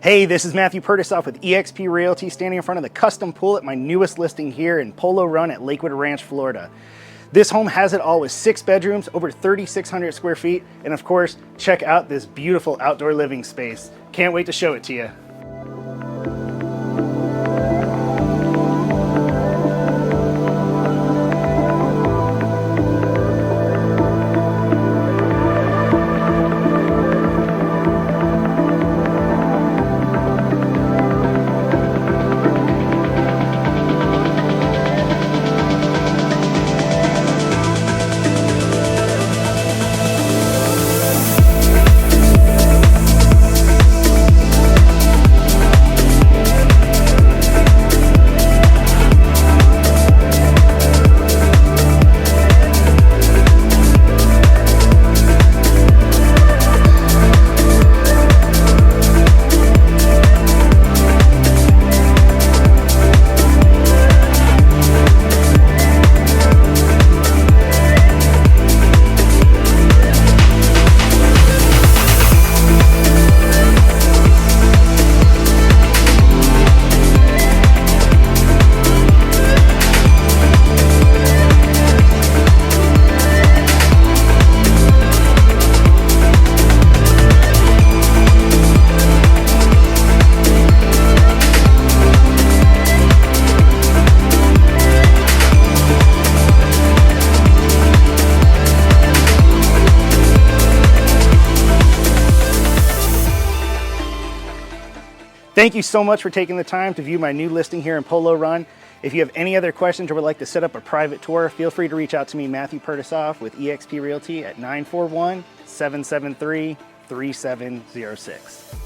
Hey, this is Matthew Pertisoff with eXp Realty, standing in front of the custom pool at my newest listing here in Polo Run at Lakewood Ranch, Florida. This home has it all with 6 bedrooms, over 3,600 square feet, and of course, check out this beautiful outdoor living space. Can't wait to show it to you. Thank you so much for taking the time to view my new listing here in Polo Run. If you have any other questions or would like to set up a private tour, feel free to reach out to me, Matthew Pertisoff with eXp Realty at 941-773-3706.